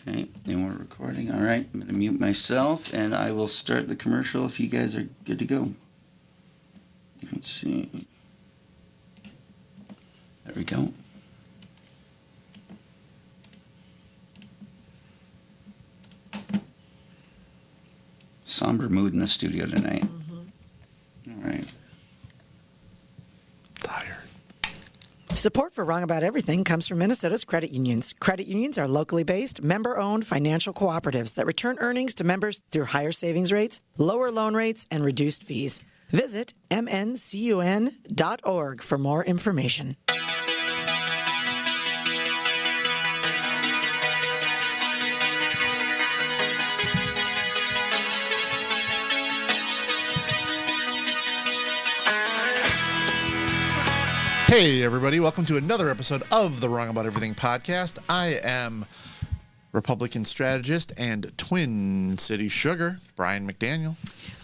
Okay, and we're recording. All right, I'm going to mute myself, and I will start the commercial if you guys are good to go. Let's see. There we go. Somber mood in the studio tonight. All right. Tired. Support for Wrong About Everything comes from Minnesota's credit unions. Credit unions are locally based, member-owned financial cooperatives that return earnings to members through higher savings rates, lower loan rates, and reduced fees. Visit mncun.org for more information. Hey, everybody. Welcome to another episode of the Wrong About Everything podcast. I am Republican strategist and Twin City Sugar, Brian McDaniel.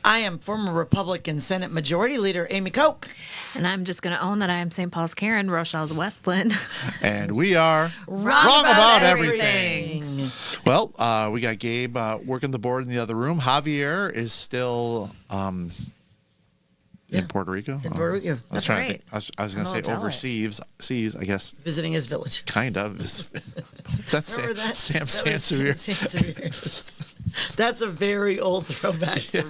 I am former Republican Senate Majority Leader Amy Koch. And I'm just going to own that I am St. Paul's Karen, Rochelle's Westland. And we are Wrong About Everything. Well, we got Gabe working the board in the other room. Javier is still in Puerto Rico. In Puerto Rico. I was trying to think. I was going to say overseas, I guess. Visiting his village. Kind of. That's Remember that? Sam That was Sansevier. Sam Sansevier. That's a very old throwback for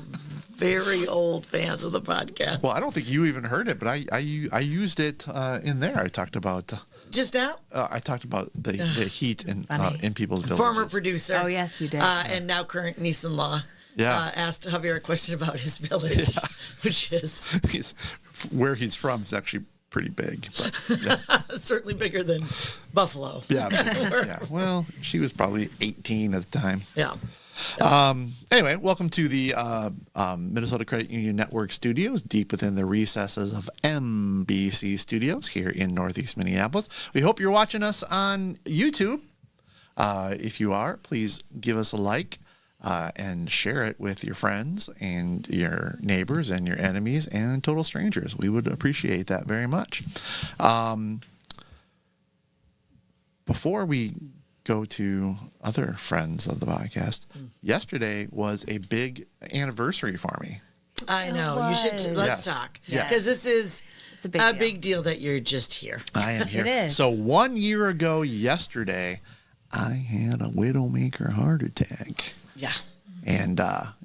very old fans of the podcast. Well, I don't think you even heard it, but I used it in there. I talked about Just now? the heat in people's villages. Former producer. Oh, yes, you did. And now current niece-in-law. Yeah. Asked Javier a question about his village, which is Where he's from is actually pretty big. But, yeah. certainly bigger than Buffalo. Yeah, yeah. Well, she was probably 18 at the time. Yeah. Anyway, welcome to the Minnesota Credit Union Network studios, deep within the recesses of MBC Studios here in Northeast Minneapolis. We hope you're watching us on YouTube. If you are, please give us a like and share it with your friends and your neighbors and your enemies and total strangers. We would appreciate that very much. Before we go to other friends of the podcast, yesterday was a big anniversary for me. I know. You should. Let's talk. Yes. Because this is It's a big deal. that you're just here. I am here. It is. So 1 year ago yesterday, I had a Widowmaker heart attack. Yeah. And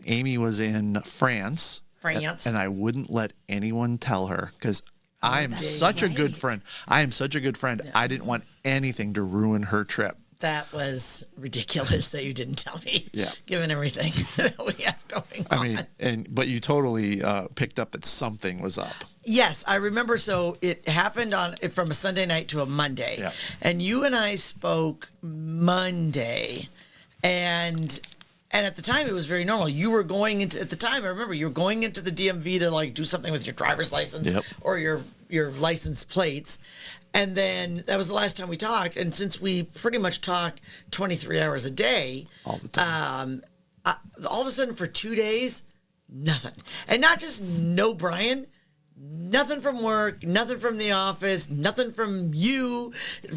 Amy was in France. France. And I wouldn't let anyone tell her because I am such a good friend. I am such a good friend. Yeah. I didn't want anything to ruin her trip. That was ridiculous that you didn't tell me. Yeah. Given everything that we have going on. I mean, but you totally picked up that something was up. Yes, I remember. So it happened from a Sunday night to a Monday. Yeah. And you and I spoke Monday. And at the time, it was very normal. You were going into, at the time, I remember, you were going into the DMV to like do something with your driver's license or your license plates. And then that was the last time we talked. And since we pretty much talk 23 hours a day, All the time. all of a sudden for 2 days, nothing. And not just no Brian, nothing from work, nothing from the office, nothing from you,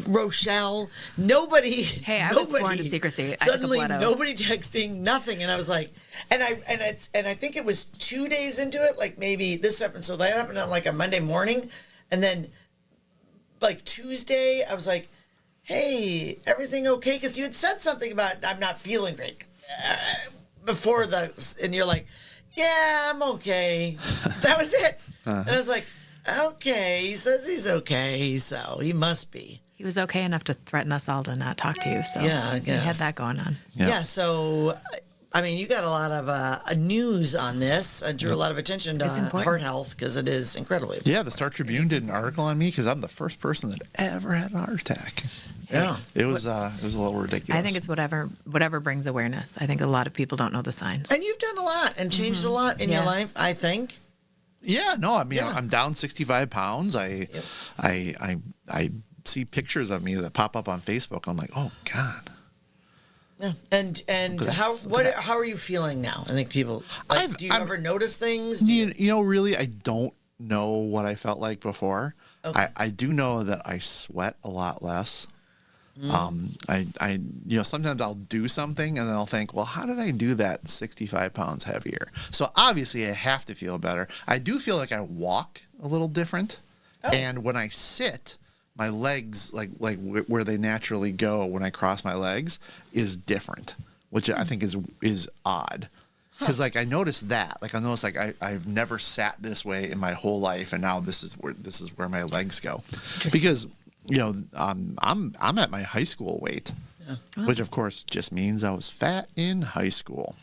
Rochelle, nobody. Hey, I was sworn to secrecy. I took a Suddenly, blood oath. nobody texting, nothing. And I was like, and I think it was 2 days into it, like maybe this happened. So that happened on like a Monday morning. And then like Tuesday, I was like, hey, everything okay? Because you had said something about I'm not feeling great before and you're like, yeah, I'm okay. That was it. And I was like, okay, he says he's okay, so he must be. He was okay enough to threaten us all to not talk to you. So Yeah, I we guess. had that going on. Yeah, so, I mean, you got a lot of news on this. I drew a lot of attention to important. heart health because it is incredibly important. Yeah, the Star Tribune did an article on me because I'm the first person that ever had a heart attack. Yeah. It was a little ridiculous. I think it's whatever brings awareness. I think a lot of people don't know the signs. And you've done a lot and changed a lot in your Yeah. life, I think. Yeah, no, I mean, Yeah. I'm down 65 pounds. I see pictures of me that pop up on Facebook. I'm like, oh God. Yeah. And how are you feeling now? I think people, do you ever notice things? You know, really, I don't know what I felt like before. Okay. I do know that I sweat a lot less. Sometimes I'll do something and then I'll think, well, how did I do that 65 pounds heavier? So obviously I have to feel better. I do feel like I walk a little different. And when I sit, my legs, like where they naturally go when I cross my legs, is different, which I think is odd. Because I noticed that, I've never sat this way in my whole life, and now this is where my legs go. Because I'm at my high school weight, which of course just means I was fat in high school.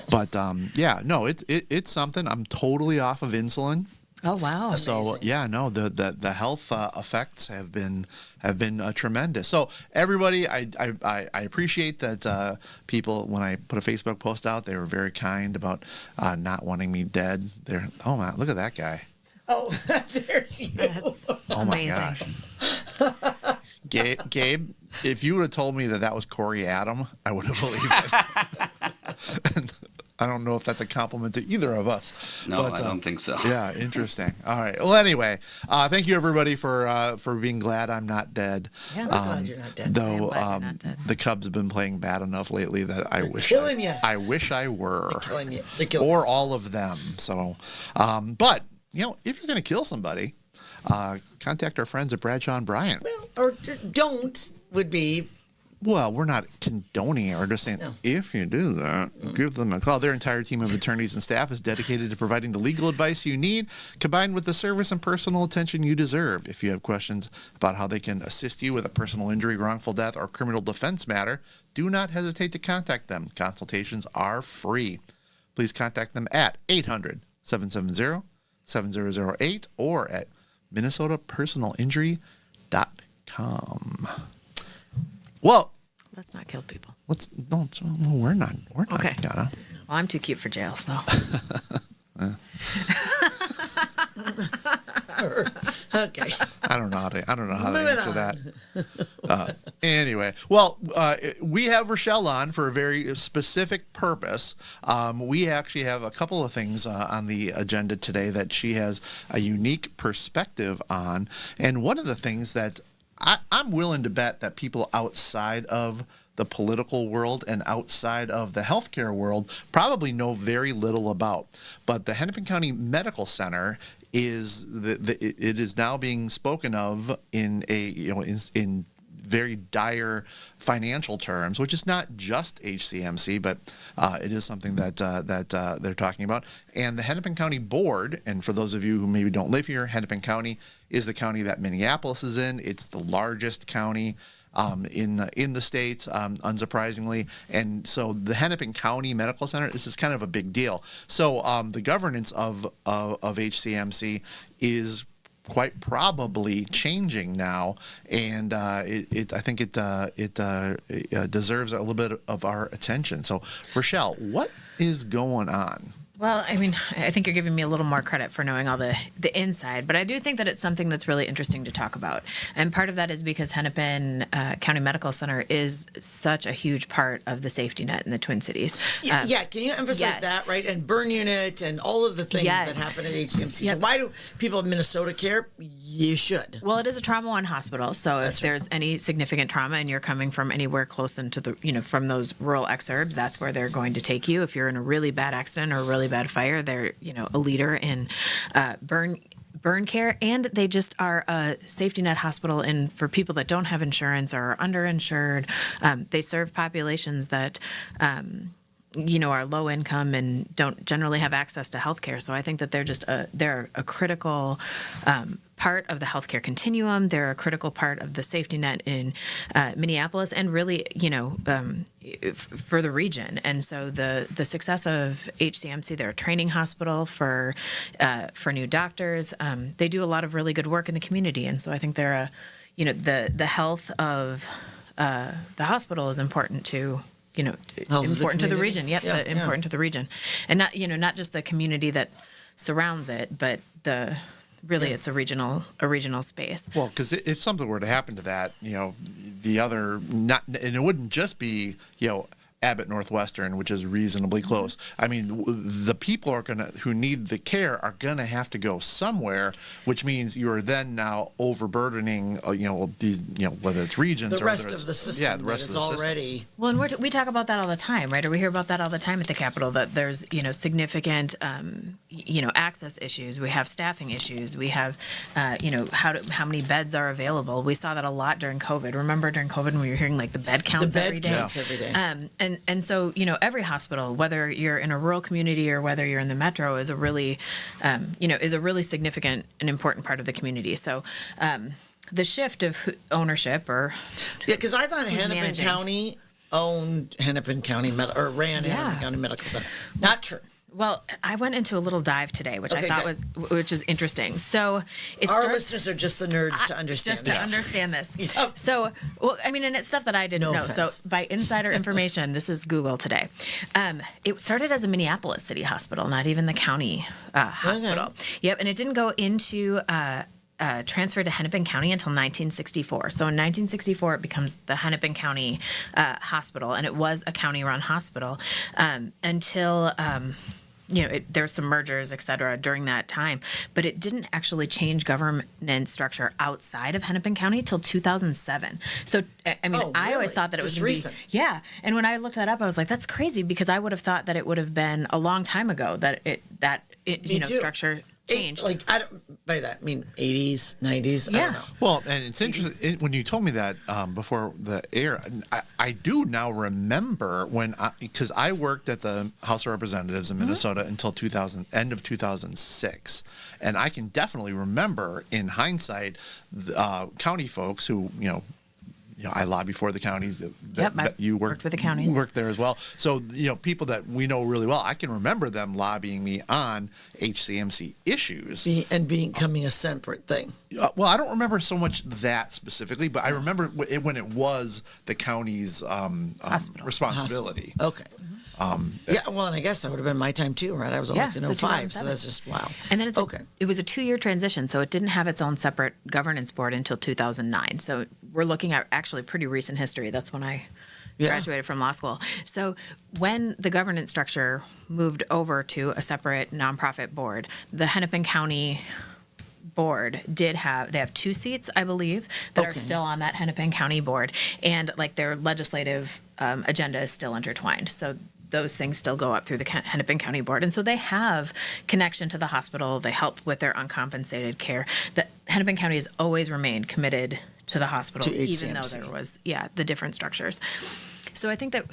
But it's something. I'm totally off of insulin. Oh wow! So the health effects have been tremendous. So everybody, I appreciate that people, when I put a Facebook post out, they were very kind about not wanting me dead. Oh man, look at that guy. Oh, there's you. That's Oh my amazing. gosh. Gabe, if you would have told me that was Corey Adam, I would have believed it. And I don't know if that's a compliment to either of us. No, I don't think so. Yeah, interesting. All right. Well, anyway, thank you everybody for being glad I'm not dead. Yeah, I'm glad you're not dead. Though glad you're not dead. the Cubs have been playing bad enough lately that I wish killing ya. I wish I were. Killing you. They're killing Or us. all of them. So, but if you're going to kill somebody, contact our friends at Bradshaw and Bryant. Well, or don't would be. Well, we're not condoning it. We're just saying, if you do that, give them a call. Their entire team of attorneys and staff is dedicated to providing the legal advice you need, combined with the service and personal attention you deserve. If you have questions about how they can assist you with a personal injury, wrongful death, or criminal defense matter, do not hesitate to contact them. Consultations are free. Please contact them at 800-770-7008 or at minnesotapersonalinjury.com. Well, Let's not kill people. we're not Okay. gonna. Well, I'm too cute for jail, so. Okay. I don't know how to Moving answer on. that. Anyway, well, we have Rochelle on for a very specific purpose. We actually have a couple of things on the agenda today that she has a unique perspective on, and one of the things that I'm willing to bet that people outside of the political world and outside of the healthcare world probably know very little about. But the Hennepin County Medical Center is it is now being spoken of in in very dire financial terms, which is not just HCMC, but it is something that they're talking about. And the Hennepin County Board, and for those of you who maybe don't live here, Hennepin County is the county that Minneapolis is in. It's the largest county in the state, unsurprisingly. And so the Hennepin County Medical Center, this is kind of a big deal. So the governance of HCMC is quite probably changing now, and I think it deserves a little bit of our attention. So, Rochelle, what is going on? Well, I mean, I think you're giving me a little more credit for knowing all the inside, but I do think that it's something that's really interesting to talk about. And part of that is because Hennepin County Medical Center is such a huge part of the safety net in the Twin Cities. Yeah, can you emphasize yes. that, right? And burn unit and all of the things Yes. that happen at HCMC. Yep. So why do people in Minnesota care? You should. Well, it is a trauma one hospital, so if there's any significant trauma and you're coming from anywhere close into the, from those rural exurbs, that's where they're going to take you. If you're in a really bad accident or a really bad fire, they're, a leader in burn care, and they just are a safety net hospital. And for people that don't have insurance or are underinsured, they serve populations that are low income and don't generally have access to healthcare. So I think that they're a critical part of the healthcare continuum. They're a critical part of the safety net in Minneapolis and really, for the region. And so the success of HCMC, they're a training hospital for new doctors. They do a lot of really good work in the community. And so I think they're the health of the hospital is important to important to the region. Yep, important to the region, and not just the community that surrounds it, but it's a regional space. Well, because if something were to happen to that, and it wouldn't just be Abbott Northwestern, which is reasonably close. I mean, the people who need the care are gonna have to go somewhere, which means you are then now overburdening, these, whether it's regions The or rest whether of it's, the system yeah, the rest that of is the systems. already. Well, and we talk about that all the time, right? Or we hear about that all the time at the Capitol, that there's, significant, access issues. We have staffing issues. We have, how many beds are available. We saw that a lot during COVID. Remember during COVID when we were hearing like the bed counts bed every day? counts every day. And so, every hospital, whether you're in a rural community or whether you're in the metro, is a really, significant and important part of the community. So, the shift of ownership or Yeah, because I thought Hennepin managing? County owned Hennepin County ran Yeah. Hennepin County Medical Center. Not true. well, I went into a little dive today, which I Okay, thought good. which is interesting. So it Our starts- listeners are just the nerds to understand just to this. understand this. Yep. So, well, I mean, and it's stuff that I didn't No know. offense. So, by insider information, this is Google today. It started as a Minneapolis City Hospital, not even the county hospital. Yep, and it didn't go into transferred to Hennepin County until 1964. So in 1964, it becomes the Hennepin County Hospital, and it was a county-run hospital until. There's some mergers, et cetera, during that time, but it didn't actually change government structure outside of Hennepin County till 2007. So, I mean, Oh, I always really? thought that it was Just gonna recent. be, yeah. And when I looked that up, I was like, that's crazy, because I would have thought that it would have been a long time ago that it Me too. structure changed. I don't, by that I mean 80s, 90s. I Yeah. don't know. Well, and it's interesting when you told me that before the air. I do now remember because I worked at the House of Representatives in Minnesota until end of 2006, and I can definitely remember in hindsight, county folks who I lobby for the counties. Yep, I you worked with the counties. Worked there as well. So people that we know really well. I can remember them lobbying me on HCMC issues. Becoming a separate thing. Well, I don't remember so much that specifically, but I remember when it was the county's Hospital. responsibility. Okay. Yeah, well, and I guess that would have been my time too, right? I was Yeah, elected in so 05, so 2007. that's just wow. And then it okay. was a 2-year transition, so it didn't have its own separate governance board until 2009. So we're looking at actually pretty recent history. That's when I graduated from law school. So when the governance structure moved over to a separate nonprofit board, the Hennepin County board they have 2 seats, I believe, that are Okay. still on that Hennepin County board, and like their legislative agenda is still intertwined. So those things still go up through the Hennepin County Board. And so they have connection to the hospital. They help with their uncompensated care. The Hennepin County has always remained committed to the hospital, To even though HCMC. there was, the different structures. So I think that,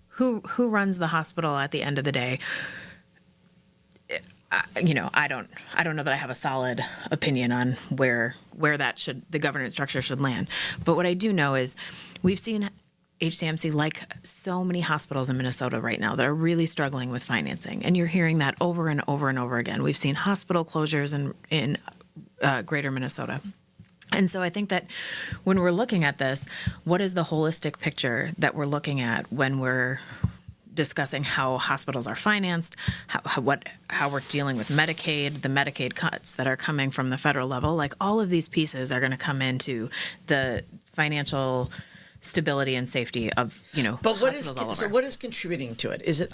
who runs the hospital at the end of the day, I don't know that I have a solid opinion on where the governance structure should land. But what I do know is we've seen HCMC, like so many hospitals in Minnesota right now, that are really struggling with financing. And you're hearing that over and over and over again. We've seen hospital closures in greater Minnesota. And so I think that when we're looking at this, what is the holistic picture that we're looking at when we're discussing how hospitals are financed, how we're dealing with Medicaid, the Medicaid cuts that are coming from the federal level? Like, all of these pieces are going to come into the financial stability and safety of But hospitals all over. what is contributing to it? Is it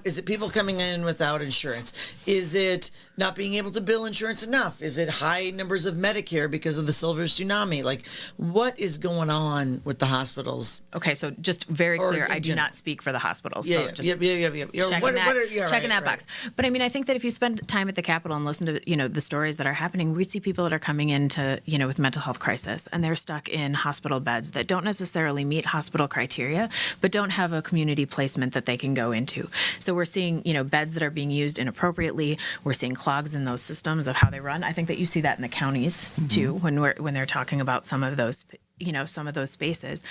is it people coming in without insurance? Is it not being able to bill insurance enough? Is it high numbers of Medicare because of the silver tsunami? Like, what is going on with the hospitals? Okay, so just very Or clear, in I do general. not speak for the hospitals. Yeah, so yeah, just yeah. checking that box. But I mean, I think that if you spend time at the Capitol and listen to the stories that are happening, we see people that are coming into with mental health crisis, and they're stuck in hospital beds that don't necessarily meet hospital criteria, but don't have a community placement that they can go into. So we're seeing beds that are being used inappropriately. We're seeing clogs in those systems of how they run. I think that you see that in the counties too when they're talking about some of those spaces.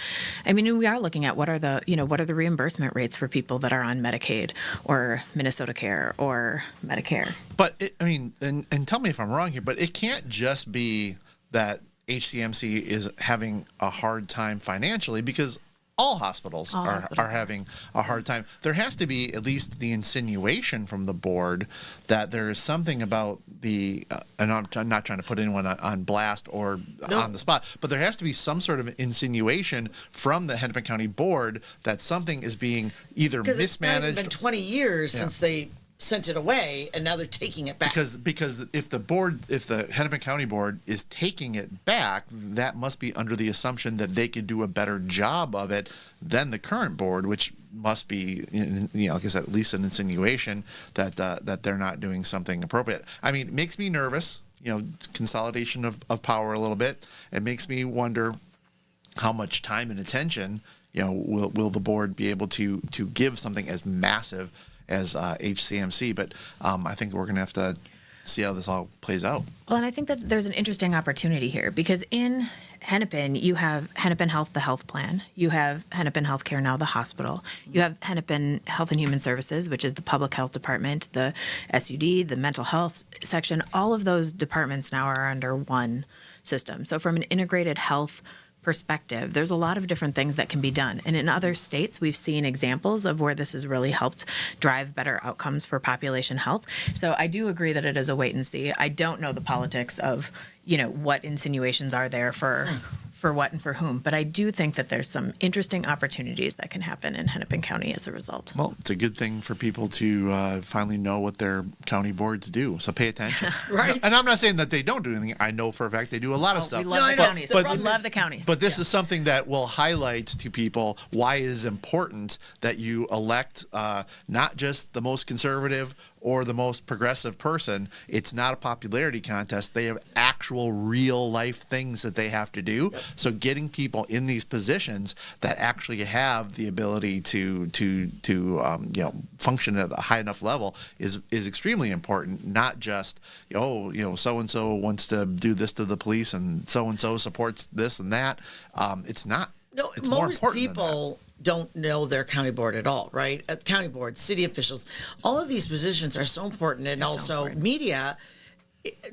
I mean, we are looking at what are the reimbursement rates for people that are on Medicaid or Minnesota Care or Medicare. But and tell me if I'm wrong here, but it can't just be that HCMC is having a hard time financially, because all hospitals All are hospitals are. having a hard time. There has to be at least the insinuation from the board that there is something about the, and I'm not trying to put anyone on blast or on the spot, but there has to be some sort of insinuation from the Hennepin County Board that something is being either Because it's not even mismanaged. been 20 years since they sent it away, and now they're taking it back. Because if the Hennepin County Board is taking it back, that must be under the assumption that they could do a better job of it than the current board, which must be, like I said, at least an insinuation that that they're not doing something appropriate. I mean, it makes me nervous. Consolidation of power a little bit. It makes me wonder how much time and attention will the board be able to give something as massive as HCMC, but I think we're going to have to see how this all plays out. Well, and I think that there's an interesting opportunity here because in Hennepin, you have Hennepin Health, the health plan. You have Hennepin Healthcare, now the hospital. You have Hennepin Health and Human Services, which is the public health department, the SUD, the mental health section. All of those departments now are under one system. So from an integrated health perspective, there's a lot of different things that can be done. And in other states, we've seen examples of where this has really helped drive better outcomes for population health. So I do agree that it is a wait and see. I don't know the politics of, what insinuations are there for what and for whom, but I do think that there's some interesting opportunities that can happen in Hennepin County as a result. Well, it's a good thing for people to finally know what their county boards do. So pay attention. Right. And I'm not saying that they don't do anything. I know for a fact they do a lot of stuff. We love No, I the know. counties. The We problem love is- the counties. But this is something that will highlight to people why it is important that you elect not just the most conservative or the most progressive person. It's not a popularity contest. They have actual real life things that they have to do. Yep. So getting people in these positions that actually have the ability to function at a high enough level is extremely important. Not just so and so wants to do this to the police and so supports this and that. It's not. No, it's more most important than that. people don't know their county board at all, right? At county board, city officials, all of these positions are so important, and also media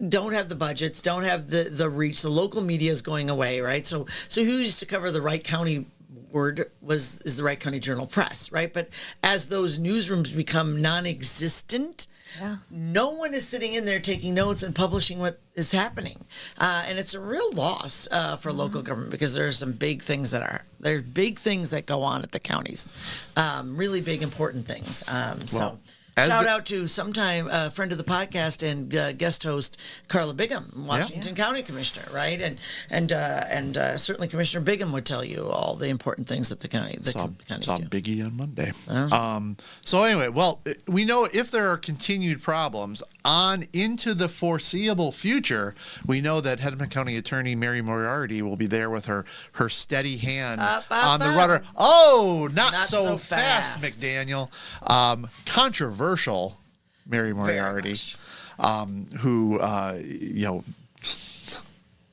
don't have the budgets, don't have the reach. The local media is going away, right? So who used to cover the Wright County Board is the Wright County Journal Press, right? But as those newsrooms become non-existent, no one is sitting in there taking notes and publishing what is happening, and it's a real loss for local government because there are some big things there's big things that go on at the counties, really big important things. Shout out to sometime a friend of the podcast and guest host Carla Bigham, Washington County Commissioner, right? And certainly Commissioner Bigham would tell you all the important things that the counties Saw do. Biggie on Monday. So anyway, well, we know if there are continued problems on into the foreseeable future, we know that Hennepin County Attorney Mary Moriarty will be there with her steady hand on the rudder. Oh, not so fast, McDaniel. Controversial Mary Moriarty, who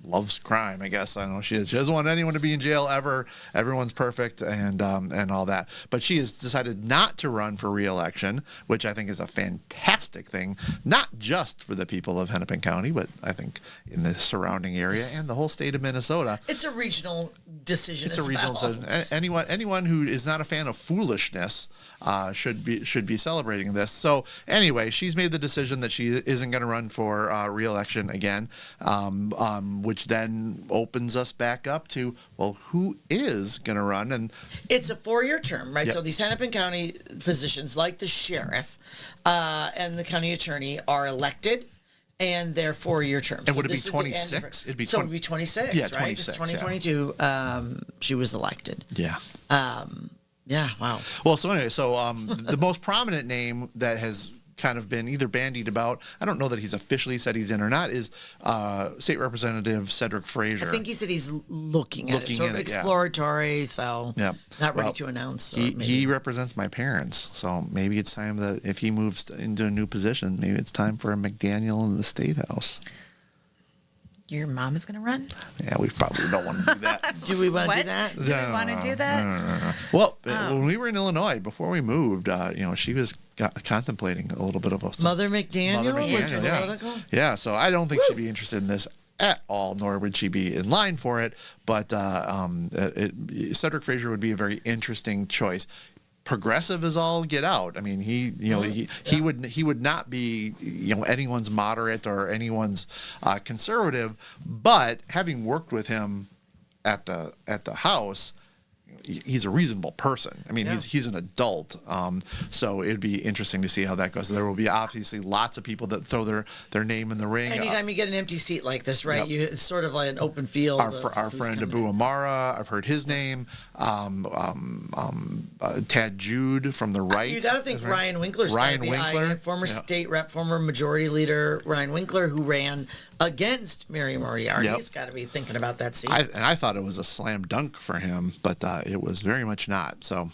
loves crime, I guess. I don't know. She doesn't want anyone to be in jail ever. Everyone's perfect and all that. But she has decided not to run for re-election, which I think is a fantastic thing, not just for the people of Hennepin County, but I think in the surrounding area and the whole state of Minnesota. It's a regional decision. It's a regional decision. Anyone who is not a fan of foolishness should be celebrating this. So anyway, she's made the decision that she isn't going to run for re-election again, which then opens us back up to, well, who is going to run? And it's a 4-year term, right? Yep. So these Hennepin County positions, like the sheriff and the county attorney, are elected. And they're 4-year terms. And would it be 26? It'd be 26, yeah, right? 26, It's 2022. She was elected. yeah. Yeah, wow. Well, so anyway, the most prominent name that has kind of been either bandied about, I don't know that he's officially said he's in or not, is State Representative Cedric Frazier. I think he said he's looking at it, so at it, exploratory, so not ready to announce. He represents my parents, so maybe it's time that if he moves into a new position, maybe it's time for a McDaniel in the State House. Your mom is going to run? Yeah, we probably don't want to do that. Do we want to do What? that? Do we want to do that? No. Well, when we were in Illinois, before we moved, she was contemplating a little bit of a Mother McDaniel was yeah. political? Yeah, so I don't think she'd be interested in this at all, nor would she be in line for it. But Cedric Frazier would be a very interesting choice. Progressive as all get out. I mean, he would not be anyone's moderate or anyone's conservative. But having worked with him at the House, he's a reasonable person. I mean, he's an adult. So it'd be interesting to see how that goes. There will be obviously lots of people that throw their name in the ring. Anytime you get an empty seat like this, right? Yep. It's sort of like an open field. Our friend Abu Amara, I've heard his name. Tad Jude from the right. You got to think Ryan Winkler's Ryan gotta be Winkler, high. Former state rep, former majority leader Ryan Winkler, who ran against Mary Moriarty. Yep. He's got to be thinking about that seat. I thought it was a slam dunk for him, but it was very much not. So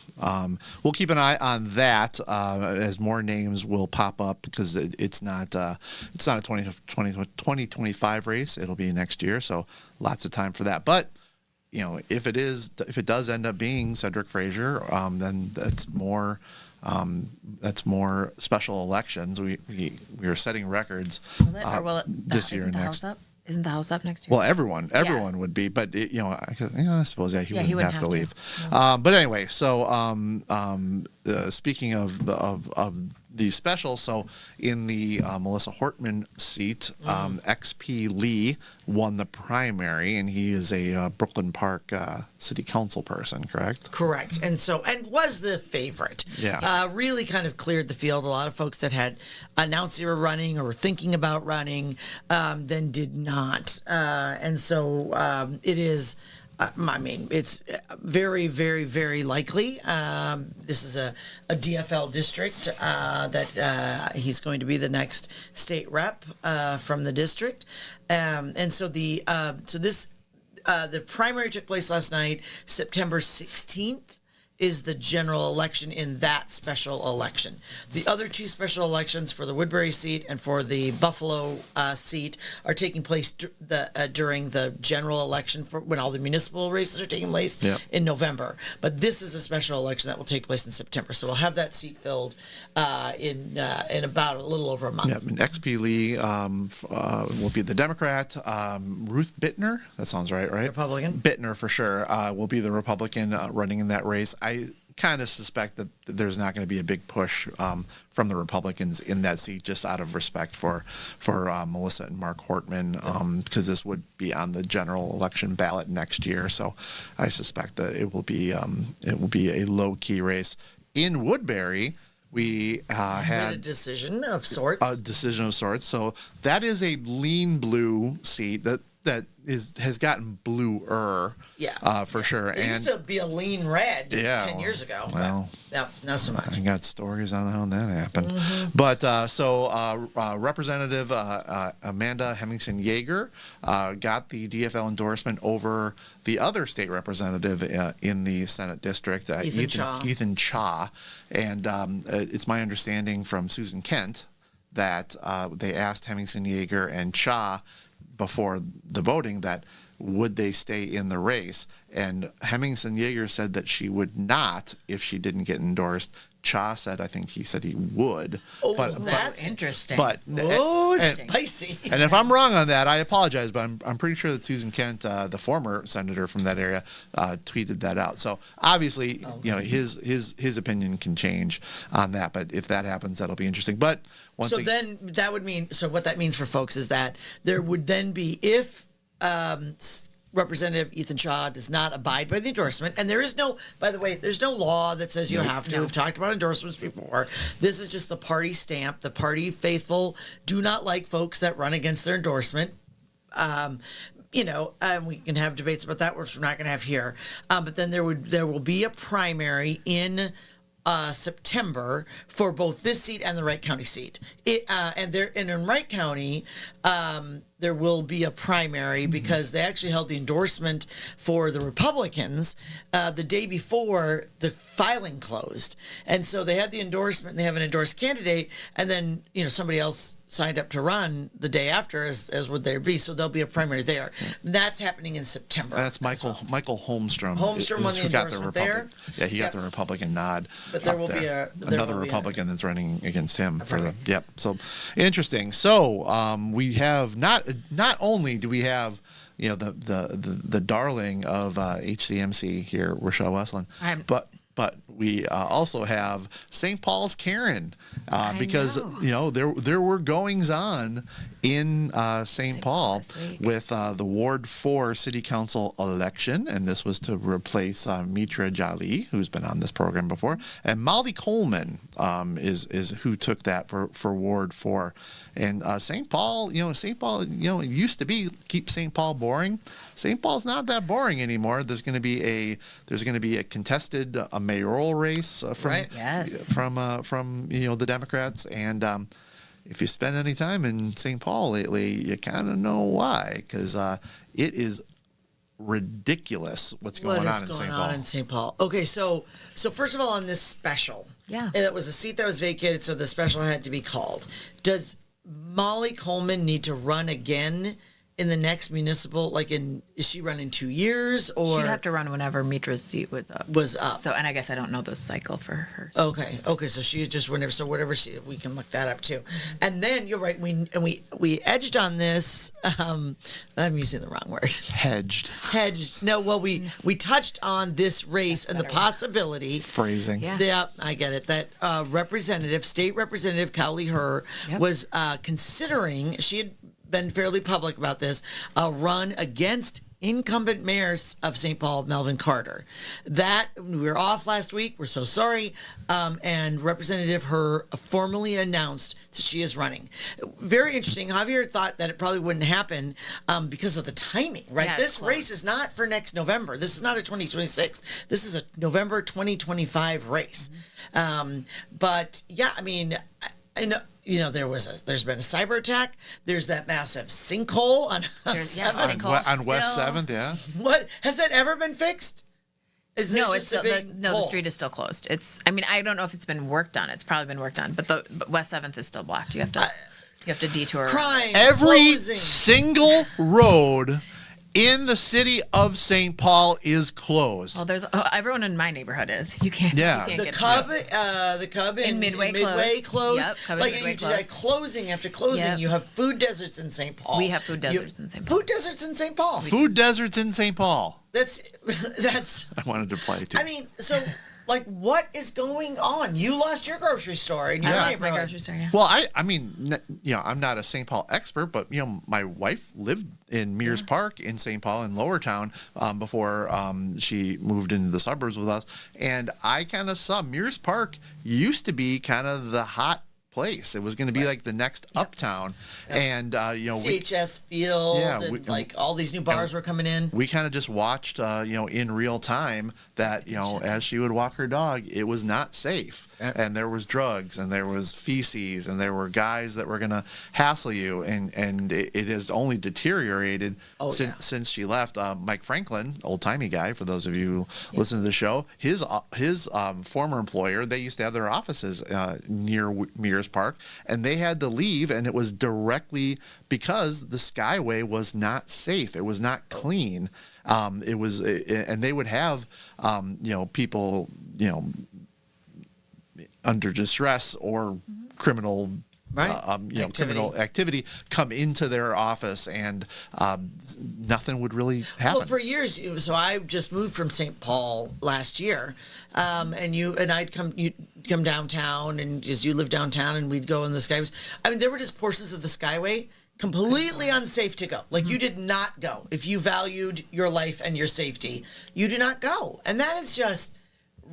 we'll keep an eye on that as more names will pop up, because it's not a 2025 race. It'll be next year, so lots of time for that. But if it does end up being Cedric Frazier, then that's more special elections. We are setting records this year and next. Isn't the House up next year? Well, everyone would be, but I suppose he wouldn't have to leave. No. But anyway, so speaking of the specials, so in the Melissa Hortman seat, XP Lee won the primary, and he is a Brooklyn Park City Council person, correct? Correct. And was the favorite. Yeah. Really kind of cleared the field. A lot of folks that had announced they were running or were thinking about running then did not. And so it is. It's very, very, very likely. This is a DFL district that he's going to be the next state rep from the district, and so the primary took place last night, September 16th. Is the general election in that special election. The other two special elections for the Woodbury seat and for the Buffalo seat are taking place during the general election for when all the municipal races are taking place in November. But this is a special election that will take place in September. So we'll have that seat filled in about a little over a month. Yeah, and XP Lee will be the Democrat. Ruth Bittner, that sounds right? Republican. Bittner for sure will be the Republican running in that race. I kind of suspect that there's not going to be a big push from the Republicans in that seat, just out of respect for Melissa and Mark Hortman, because this would be on the general election ballot next year. So I suspect that it will be a low key race. In Woodbury, we had a decision of sorts. So that is a lean blue seat that has gotten bluer. For sure. It used to be a lean red 10 years ago. Well, not so much. I got stories on how that happened. But Representative Amanda Hemmingson Yeager got the DFL endorsement over the other state representative in the Senate district, Ethan Cha. And it's my understanding from Susan Kent that they asked Hemmingson Yeager and Cha before the voting that would they stay in the race, and Hemmingson Yeager said that she would not if she didn't get endorsed. Cha said, I think he said he would. Oh, but that's interesting. Spicy. And if I'm wrong on that, I apologize, but I'm pretty sure that Susan Kent, the former senator from that area, tweeted that out. So obviously, his opinion can change on that. But if that happens, that'll be interesting. But then that would mean. So what that means for folks is that there would then be, if Representative Ethan Cha does not abide by the endorsement, and there is no, by the way, there's no law that says you have to. No. We've talked about endorsements before. This is just the party stamp. The party faithful do not like folks that run against their endorsement. We can have debates about that, which we're not going to have here. But then there will be a primary in September for both this seat and the Wright County seat. And in Wright County, there will be a primary because they actually held the endorsement for the Republicans the day before the filing closed. And so they had the endorsement and they have an endorsed candidate, and then somebody else signed up to run the day after, as would there be. So there'll be a primary there. That's happening in September. That's Michael Holmstrom. Holmstrom won the endorsement there. Yeah, he got the Republican nod. But there will be another Republican that's running against him for the. Yep. So interesting. So we have not not only do we have the darling of HCMC here, Rochelle Westland, but we also have St. Paul's Karen, because there were goings on in St. Paul this week. with the Ward 4 City Council election, and this was to replace Mitra Jali, who's been on this program before, and Molly Coleman is who took that for Ward 4. And St. Paul, it used to be keep St. Paul boring. St. Paul's not that boring anymore. There's going to be a contested mayoral race from Right. Yes. from the Democrats, and if you spend any time in St. Paul lately, you kind of know why, because it is ridiculous what's going on in St. Paul. in St. Paul? Okay, so first of all, on this special, Yeah. it was a seat that was vacated, so the special had to be called. Does Molly Coleman need to run again in the next municipal? Is she running 2 years, or She'd have to run whenever Mitra's seat was up. was up? So, and I guess I don't know the cycle for her. Okay, so she just whenever, so whatever we can look that up too. And then you're right, we edged on this. I'm using the wrong word. Hedged. No, well, we touched on this race and the possibility. Phrasing. Yeah. Yeah, I get it. That State Representative Cowley Herr Yep. was considering. She had been fairly public about this. A run against incumbent mayor of St. Paul, Melvin Carter. That we were off last week. We're so sorry. And Representative Herr formally announced that she is running. Very interesting. Javier thought that it probably wouldn't happen because of the timing, right? Yeah, it's This race close. is not for next November. This is not a 2026. This is a November 2025 race. But yeah, I mean, I know, there's been a cyber attack. There's that massive sinkhole on There's- yeah, 7th. sinkhole. On West Still- 7th, yeah. What has that ever been fixed? Is there No, it's just still, a big the hole? street is still closed. I mean, I don't know if it's been worked on. It's probably been worked on, but West 7th is still blocked. You have to detour. Crime, Every closing. single road in the city of St. Paul is closed. Well, everyone in my neighborhood is. You can't. Yeah. You can't The get Cub in Midway Midway closed. closed. Yep, Cub in Like Midway you just had closed. closing after closing. Yep. You have food deserts in St. Paul. We have food deserts in St. Paul. Food deserts in St. Paul. Food deserts in St. Paul. That's I wanted to play too. I mean, so like, what is going on? You lost your grocery store in your I lost my neighborhood. grocery store. Yeah. Well, I mean, I'm not a St. Paul expert, but my wife lived in Mears Park in St. Paul in Lower Town before she moved into the suburbs with us, and I kind of saw Mears Park used to be kind of the hot place. It was going to be like the next uptown, and CHS Field, Yeah, and like all these new bars were coming in. we kind of just watched, in real time that, as she would walk her dog, it was not safe. Yeah. And there was drugs, and there was feces, and there were guys that were going to hassle you. And it has only deteriorated since she left. Mike Franklin, old-timey guy, for those of you who listen to the show, his former employer, they used to have their offices near Mears Park, and they had to leave, and it was directly because the Skyway was not safe. It was not clean. It was, and they would have, people, under distress or criminal, criminal activity come into their office, and nothing would really happen. Well, for years, so I just moved from St. Paul last year, and I'd come downtown, and as you live downtown, and we'd go in the Skyways. I mean, there were just portions of the Skyway completely unsafe to go. Like, you did not go. If you valued your life and your safety, you do not go. And that is just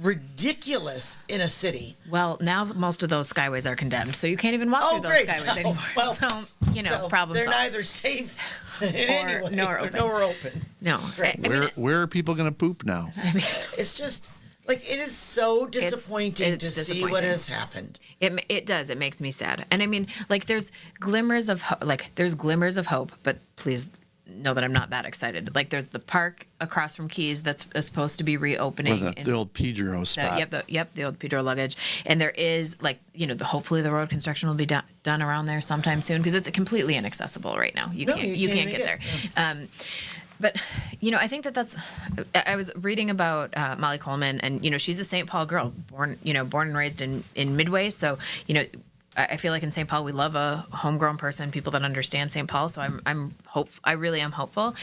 ridiculous in a city. Well, now most of those skyways are condemned, so you can't even walk through those great. skyways anymore. Well, so, problems. They're solved. neither safe in any way nor open. nor open. No. Right. I mean, Where are people going to poop now? It's just like, it is so disappointing it's to see what disappointing. has happened. It does. It makes me sad. And I mean, like, there's glimmers of hope, but please know that I'm not that excited. Like, there's the park across from Keys that's supposed to be reopening. Or the old Pedro spot. The old Pedro luggage. And there is, like, hopefully the road construction will be done around there sometime soon, because it's completely inaccessible right now. You can't make get it. there. But, I think I was reading about Molly Coleman, and, she's a St. Paul girl, born and raised in Midway. So, I feel like in St. Paul we love a homegrown person, people that understand St. Paul. So I really am hopeful,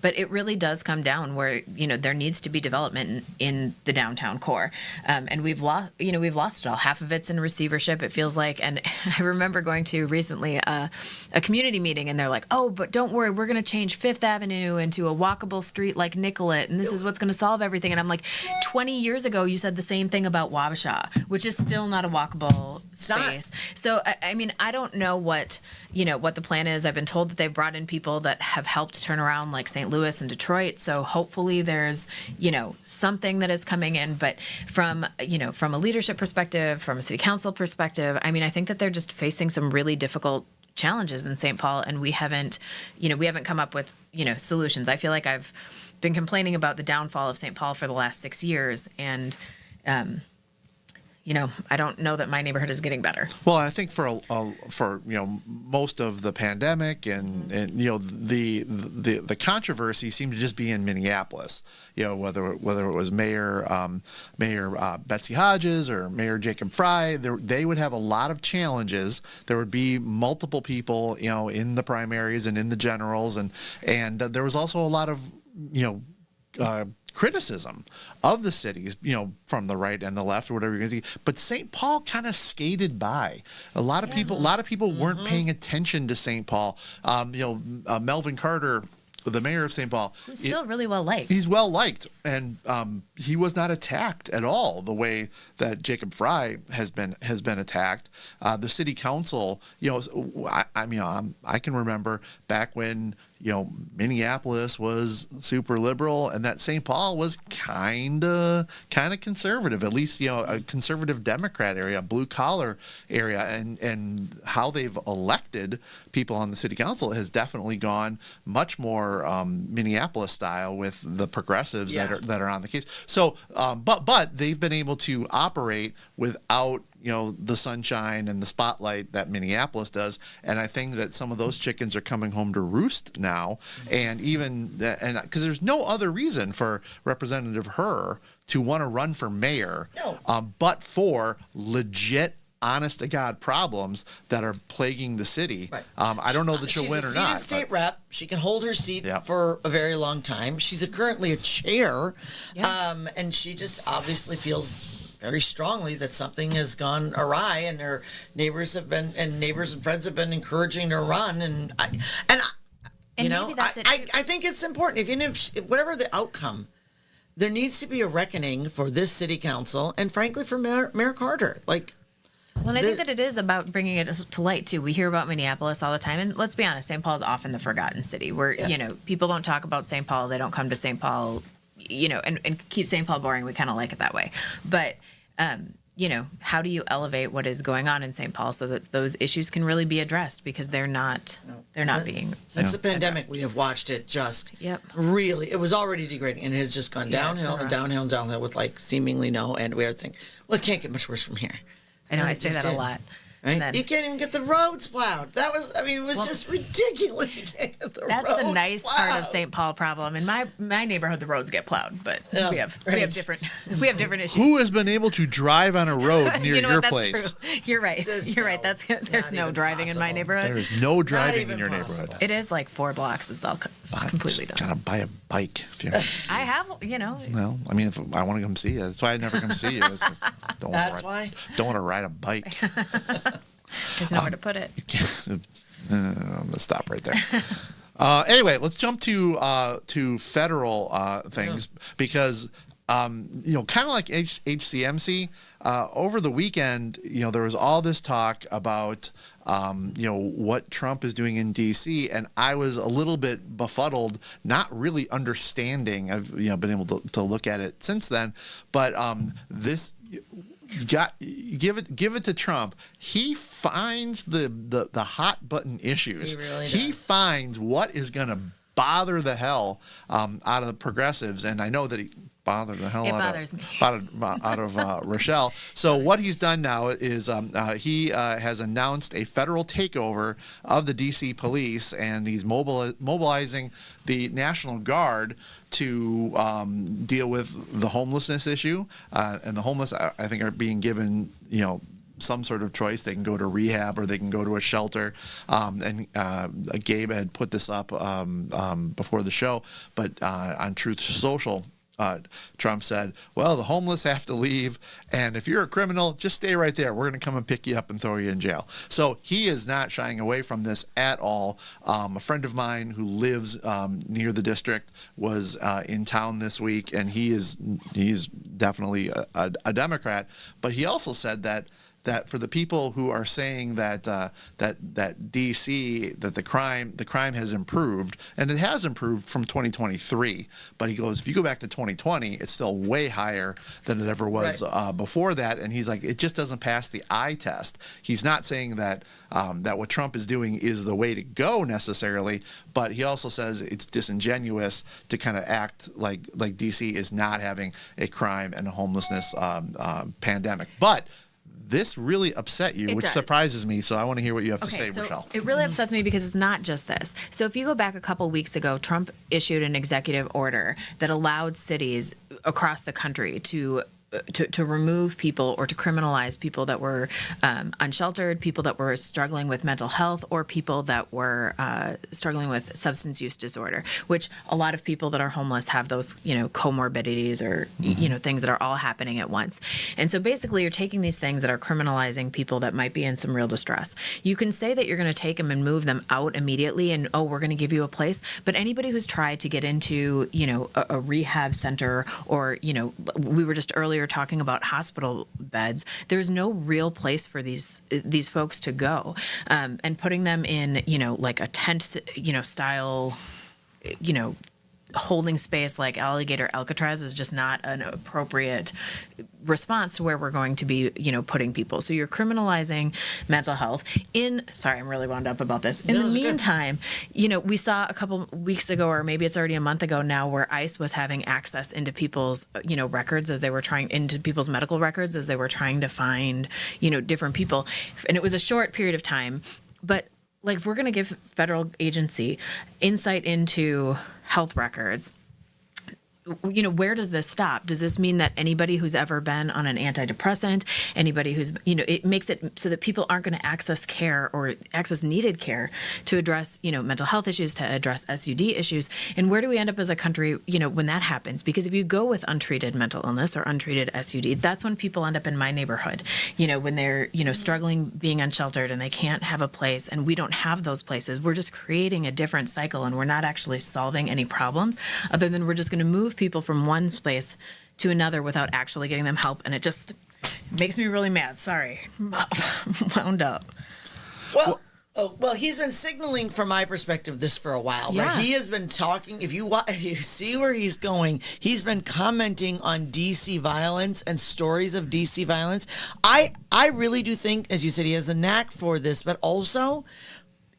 but it really does come down where there needs to be development in the downtown core, and we've lost it all. Half of it's in receivership, it feels like. And I remember going to recently a community meeting, and they're like, "Oh, but don't worry, we're going to change Fifth Avenue into a walkable street like Nicollet, and this is what's going to solve everything." And I'm like, 20 years ago, you said the same thing about Wabasha, which is still not a walkable space. So, I mean, I don't know what the plan is. I've been told that they've brought in people that have helped turn around like St. Louis and Detroit. So hopefully there's, something that is coming in. But from a leadership perspective, from a city council perspective, I mean, I think that they're just facing some really difficult challenges in St. Paul, and we haven't come up with, solutions. I feel like I've been complaining about the downfall of St. Paul for the last 6 years, and I don't know that my neighborhood is getting better. Well, I think for most of the pandemic and the controversy seemed to just be in Minneapolis. Whether it was Mayor Betsy Hodges or Mayor Jacob Frey, they would have a lot of challenges. There would be multiple people, in the primaries and in the generals, and there was also a lot of criticism of the cities, from the right and the left or whatever you're going to see. But St. Paul kind of skated by. A lot of people weren't paying attention to St. Paul. Melvin Carter, the mayor of St. Paul, who's still really well liked. He's well liked, and he was not attacked at all the way that Jacob Frey has been attacked. The city council, I can remember back when Minneapolis was super liberal, and that St. Paul was kind of conservative, at least a conservative Democrat area, blue collar area, and how they've elected people on the city council has definitely gone much more Minneapolis style with the progressives that are on the case. So, but they've been able to operate without the sunshine and the spotlight that Minneapolis does. And I think that some of those chickens are coming home to roost now. And because there's no other reason for Representative Herr to want to run for mayor, but for legit, honest to God problems that are plaguing the city. Right. I don't know that she'll win or not. She's a seated state rep. She can hold her seat for a very long time. She's currently a chair, and she just obviously feels very strongly that something has gone awry, and her neighbors and friends have been encouraging her to run. Maybe that's it. I think it's important. If whatever the outcome, there needs to be a reckoning for this city council, and frankly for Mayor Carter. Well, I think that it is about bringing it to light, too. We hear about Minneapolis all the time. And let's be honest, St. Paul is often the forgotten city where, people don't talk about St. Paul. They don't come to St. Paul, and keep St. Paul boring. We kind of like it that way. But, how do you elevate what is going on in St. Paul so that those issues can really be addressed? Because they're not being. Since the pandemic, we have watched it just really, it was already degrading, and it has just gone downhill and downhill and downhill with seemingly no end. We are thinking, well, it can't get much worse from here. I know, I say that a lot. Right? Then, you can't even get the roads plowed. It was just ridiculous. You can't get the roads That's the nice plowed. part of St. Paul problem. In my neighborhood, the roads get plowed, but we have different issues. Who has been able to drive on a road near your place? True. You're right. You're right. There's no driving possible. in my neighborhood. There is no driving in your possible. neighborhood. It is like 4 blocks. It's all completely done. Gotta buy a bike if you're. I have, Well, I mean, if I want to come see you, that's why I never come see you. Don't want to ride a bike. There's nowhere to put it. Let's stop right there. Anyway, let's jump to federal things because kind of like HCMC over the weekend, there was all this talk about what Trump is doing in D.C. and I was a little bit befuddled, not really understanding. I've been able to look at it since then, but this. Give it to Trump. He finds the hot button issues. He really does. He finds what is going to bother the hell out of the progressives, and I know that he bothered the hell out of Rochelle. So what he's done now is he has announced a federal takeover of the D.C. police, and he's mobilizing the National Guard to deal with the homelessness issue, and the homeless, I think, are being given, some sort of choice. They can go to rehab or they can go to a shelter. And Gabe had put this up before the show, but on Truth Social, Trump said, well, the homeless have to leave, and if you're a criminal, just stay right there. We're going to come and pick you up and throw you in jail. So he is not shying away from this at all. A friend of mine who lives near the district was in town this week, and he's definitely a Democrat, but he also said that for the people who are saying that DC, that the crime has improved, and it has improved from 2023, but he goes, if you go back to 2020, it's still way higher than it ever was before that, and he's like, it just doesn't pass the eye test. He's not saying that what Trump is doing is the way to go necessarily, but he also says it's disingenuous to kind of act like DC is not having a crime and a homelessness pandemic. But this really upset you, which surprises me. So I want to hear what you have to say, Rochelle. It really upsets me because it's not just this. So if you go back a couple weeks ago, Trump issued an executive order that allowed cities across the country to remove people or to criminalize people that were unsheltered, people that were struggling with mental health, or people that were struggling with substance use disorder, which a lot of people that are homeless have those, comorbidities or, things that are all happening at once. And so basically you're taking these things that are criminalizing people that might be in some real distress. You can say that you're going to take them and move them out immediately and, we're going to give you a place. But anybody who's tried to get into, a rehab center or, we were just earlier talking about hospital beds, there's no real place for these folks to go, and putting them in like a tent style holding space like Alligator Alcatraz is just not an appropriate response to where we're going to be, putting people. So you're criminalizing mental health. Sorry, I'm really wound up about this. In the meantime, we saw a couple weeks ago, or maybe it's already a month ago now, where ICE was having access into people's, records as they were into people's medical records as they were trying to find, different people. And it was a short period of time, but like, we're going to give federal agency insight into health records. Where does this stop? Does this mean that anybody who's ever been on an antidepressant, anybody who's, it makes it so that people aren't going to access care or access needed care to address, mental health issues, to address SUD issues? And where do we end up as a country, when that happens? Because if you go with untreated mental illness or untreated SUD, that's when people end up in my neighborhood, when they're, struggling being unsheltered and they can't have a place, and we don't have those places. We're just creating a different cycle, and we're not actually solving any problems other than we're just going to move people from one space to another without actually getting them help, and it just makes me really mad. Sorry, wound up. Well, he's been signaling, from my perspective, this for a while. Yeah. Right? He has been talking. If you see where he's going, he's been commenting on DC violence and stories of DC violence. I really do think, as you said, he has a knack for this, but also,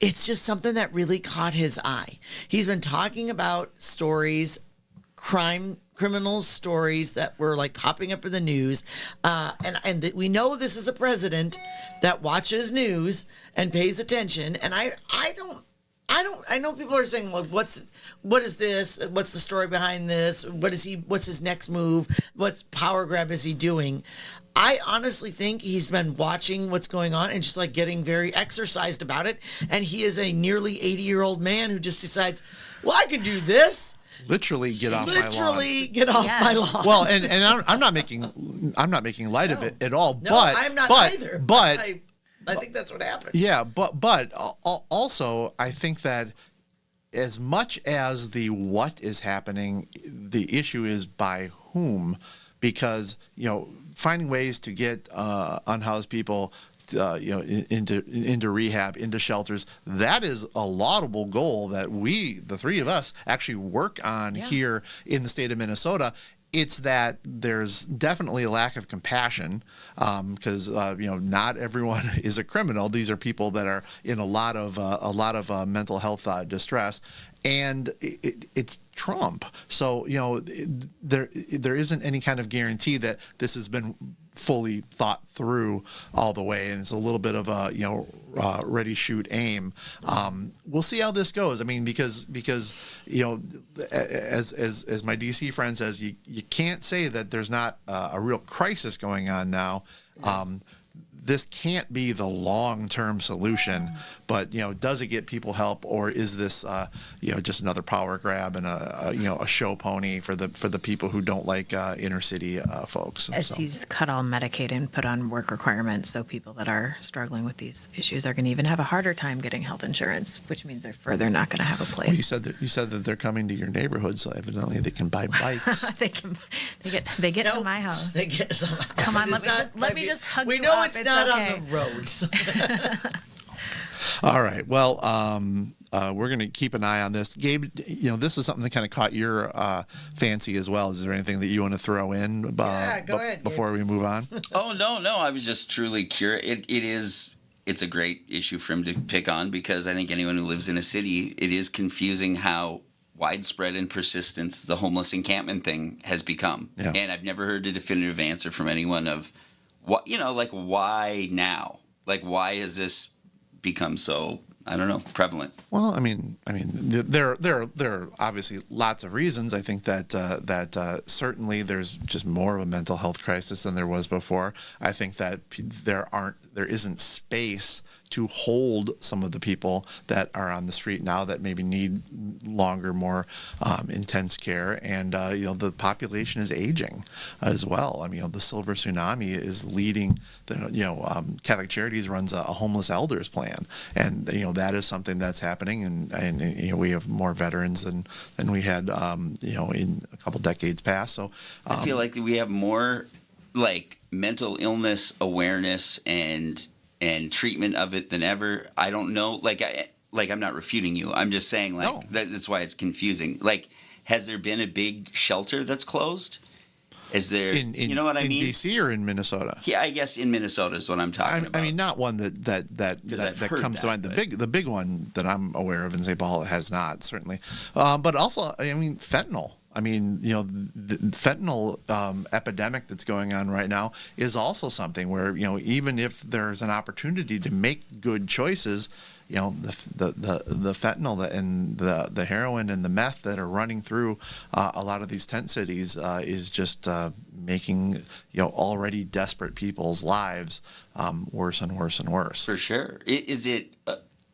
it's just something that really caught his eye. He's been talking about stories, criminal stories that were like popping up in the news, and we know this is a president that watches news and pays attention. And I know people are saying, well, what is this? What's the story behind this? What's his next move? What power grab is he doing? I honestly think he's been watching what's going on and just like getting very exercised about it. And he is a nearly 80-year-old man who just decides, well, I can do this. Literally get off my lawn. Literally get off my lawn. Well, and I'm not making light of it at all. No, but I'm not either. But I think that's what happened. Yeah, but also I think that as much as the what is happening, the issue is by whom, because finding ways to get unhoused people into rehab, into shelters, that is a laudable goal that we, the three of us, actually work on here in the state of Minnesota. It's that there's definitely a lack of compassion, because not everyone is a criminal. These are people that are in a lot of mental health distress, and it's Trump. So there isn't any kind of guarantee that this has been fully thought through all the way, and it's a little bit of a ready, shoot, aim. We'll see how this goes. I mean, because as my DC friend says, you can't say that there's not a real crisis going on now. this can't be the long-term solution, but does it get people help, or is this just another power grab and a show pony for the people who don't like inner city folks? SC's cut all Medicaid and put on work requirements, so people that are struggling with these issues are going to even have a harder time getting health insurance, which means they're further not going to have a place. Well, you said that they're coming to your neighborhood, so evidently they can buy bikes. they get to my house. They get some. Come on, let me just hug we you know up. it's not okay. on the roads. All right. Well, we're going to keep an eye on this. Gabe, this is something that kind of caught your fancy as well. Is there anything that you want to throw in go ahead, before we move on? Oh, no. I was just truly curious. It's a great issue for him to pick on, because I think anyone who lives in a city, it is confusing how widespread and persistent the homeless encampment thing has become. Yeah. And I've never heard a definitive answer from anyone of what, why now? Like, why has this become so, I don't know, prevalent? Well, I mean, there are obviously lots of reasons. I think that certainly there's just more of a mental health crisis than there was before. I think that there isn't space to hold some of the people that are on the street now that maybe need longer, more intense care, and the population is aging as well. I mean, the Silver Tsunami is leading. Catholic Charities runs a homeless elders plan, and that is something that's happening, and we have more veterans than we had in a couple decades past. So I feel like we have more mental illness awareness and treatment of it than ever. I don't know. I'm not refuting you. I'm just saying No. that's why it's confusing. Has there been a big shelter that's closed? Is there? You know what I mean? In DC or in Minnesota? Yeah, I guess in Minnesota is what I'm talking about. I mean, not one that comes to mind. The big one that I'm aware of in St. Paul has not, certainly, but also, fentanyl. The fentanyl epidemic that's going on right now is also something where, even if there's an opportunity to make good choices, the fentanyl and the heroin and the meth that are running through a lot of these tent cities is just making already desperate people's lives worse and worse and worse. For sure.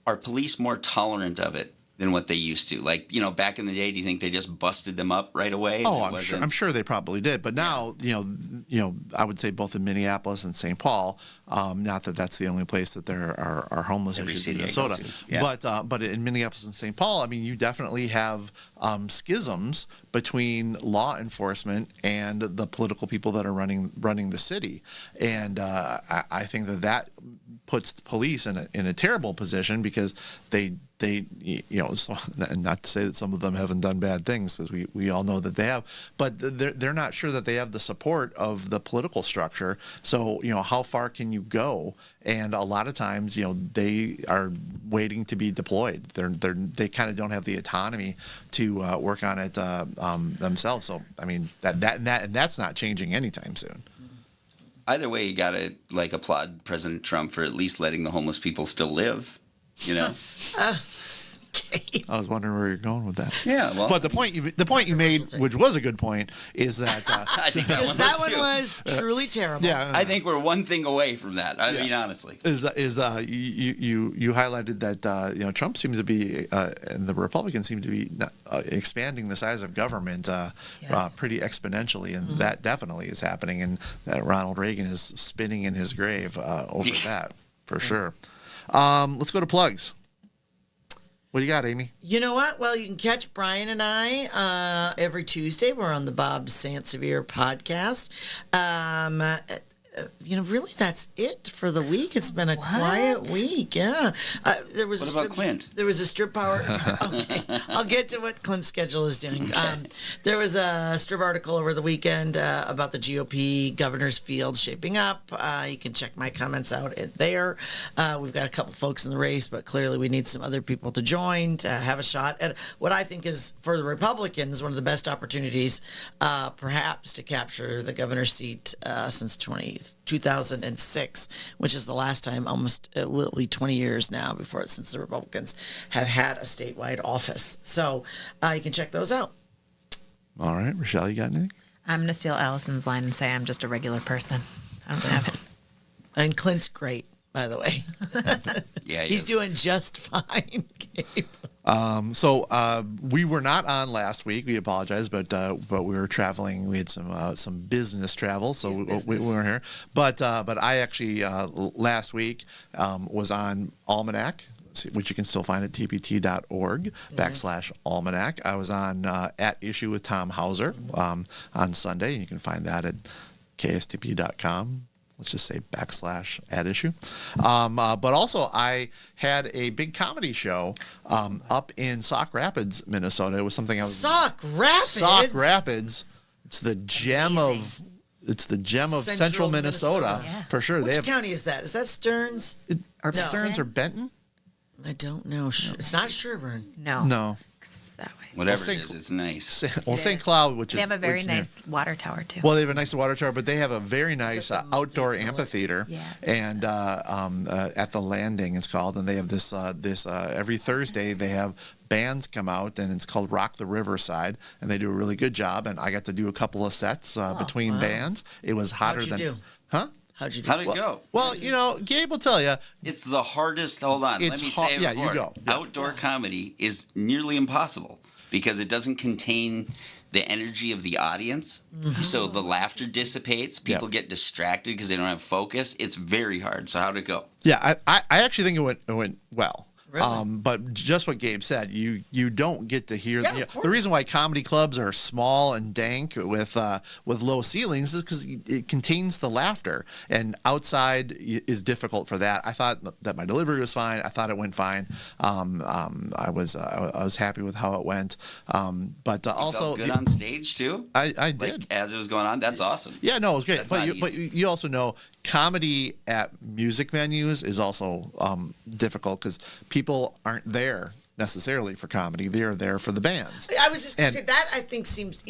Are police more tolerant of it than what they used to? Back in the day, do you think they just busted them up right away? Oh, I'm sure they probably did. But now, I would say both in Minneapolis and St. Paul, not that that's the only place that there are homeless Every issues in city I go Minnesota. to, yeah. But in Minneapolis and St. Paul, you definitely have schisms between law enforcement and the political people that are running the city. And I think that puts the police in a terrible position, because they not to say that some of them haven't done bad things, because we all know that they have, but they're not sure that they have the support of the political structure. So how far can you go? And a lot of times they are waiting to be deployed. They kind of don't have the autonomy to work on it themselves. So that's not changing anytime soon. Either way, you gotta applaud President Trump for at least letting the homeless people still live. I was wondering where you're going with that. Yeah, well, but the point you made, which was a good point, is that I think Because that one was truly terrible. yeah, I think we're one thing away from that. I mean, honestly, you highlighted that Trump seems to be and the Republicans seem to be expanding the size of government pretty exponentially, and that definitely is happening, and that Ronald Reagan is spinning in his grave over that for sure. Let's go to plugs. What do you got, Amy? You know what? Well, you can catch Brian and I every Tuesday. We're on the Bob Sansevier podcast. Really, that's it for the week. It's been a quiet week. Yeah. What about Clint? There was a strip power. Okay. I'll get to what Clint's schedule is doing. There was a strip article over the weekend about the GOP governor's field shaping up. You can check my comments out there. We've got a couple folks in the race, but clearly we need some other people to join to have a shot at what I think is, for the Republicans, one of the best opportunities perhaps to capture the governor's seat since 2006, which is the last time, almost it will be 20 years now since the Republicans have had a statewide office. So you can check those out. All right, Rochelle, you got anything? I'm going to steal Allison's line and say I'm just a regular person. I don't have it. And Clint's great, by the way. Yeah, He's is. doing just fine, Gabe. So we were not on last week. We apologize, but we were traveling. We had some business travel, so we weren't here. But I actually last week was on Almanac, which you can still find at tpt.org /almanac. I was on At Issue with Tom Hauser on Sunday. You can find that at kstp.com. Let's just say /at issue. But also, I had a big comedy show up in Sauk Rapids, Minnesota. It was something I was Sauk Rapids. Sauk Rapids. It's the gem of Central Minnesota, Yeah. for sure. Which county is that? Is that Stearns? Or Stearns or Benton? I don't know. It's not Sherburne. No. No. 'Cause it's that way. Whatever Well, it is, it's nice. Well, It St. is. Cloud, which is They have a very which is near- nice water tower too. Well, they have a nice water tower, but they have a very nice the outdoor multi-color? amphitheater, Yeah. and at the Landing it's called, and they have this every Thursday they have bands come out, and it's called Rock the Riverside, and they do a really good job, and I got to do a couple of sets between bands. It was hotter How'd you than do? huh? How'd you do? How'd it go? Well, Gabe will tell you. It's the hardest. Hold on. It's Let me hard- say it yeah, you before. go. Yeah. Outdoor comedy is nearly impossible because it doesn't contain the energy of the audience. So the laughter dissipates. People get distracted because they don't have focus. It's very hard. So how'd it go? Yeah, I actually think it went well. Really? But just what Gabe said, you don't get to hear Yeah, of the reason why comedy clubs are small and dank with low ceilings is because it contains the laughter, and outside is difficult for that. I thought that my delivery was fine. I thought it went fine. I was happy with how it went. But also Felt good on stage too. I did. Like as it was going on. That's awesome. Yeah, no, it was great. That's But not you also know comedy at music venues is also difficult because people aren't there necessarily for comedy. They're there for the bands. I was just going to And- say that I think seems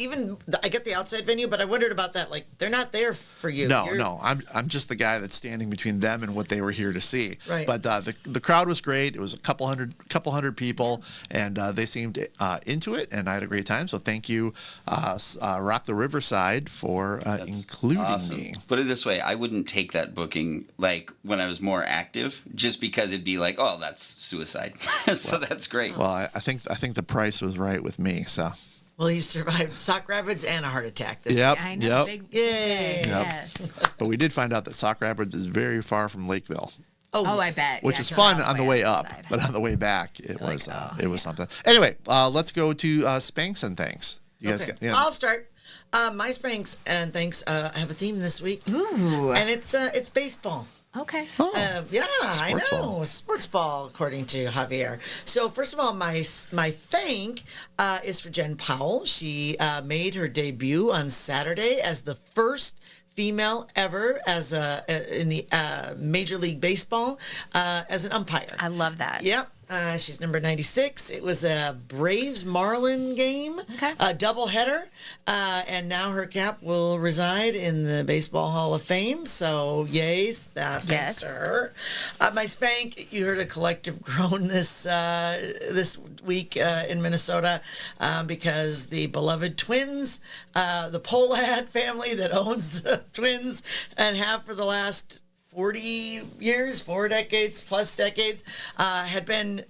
I get the outside venue, but I wondered about that. Like they're not there for you. No, I'm just the guy that's standing between them and what they were here to see. Right. But the crowd was great. It was a couple hundred people, and they seemed into it, and I had a great time. So thank you, Rock the Riverside, for including Awesome. me. Put it this way, I wouldn't take that booking like when I was more active, just because it'd be like, oh, that's suicide. So that's great. Well, I think the price was right with me. So. Well, you survived Sauk Rapids and a heart attack. This Yep. I know. Yep. Big Yay. day, Yep. Yes. But we did find out that Sauk Rapids is very far from Lakeville, Oh, I yes. bet. which Yeah, is so fun all on the way up, outside. but on the way back, it Like, was oh, it was something. Anyway, let's go to Spanx and Thanks. You guys Okay. got, yeah. I'll start. My Spanx and Thanks have a theme this week, Ooh. and it's baseball. Okay. Yeah, I Sports know. ball. Sports ball, according to Javier. So, first of all, my thank is for Jen Powell. She made her debut on Saturday as the first female ever as in the Major League Baseball as an umpire. I love that. Yep. She's number 96. It was a Braves Marlin game, Okay. a doubleheader, and now her cap will reside in the Baseball Hall of Fame. So, yay! Thanks Yes. to her. My spank. You heard a collective groan this week in Minnesota because the beloved Twins, the Pohlad family that owns the Twins and have for the last 40 years, 4 decades plus decades, had been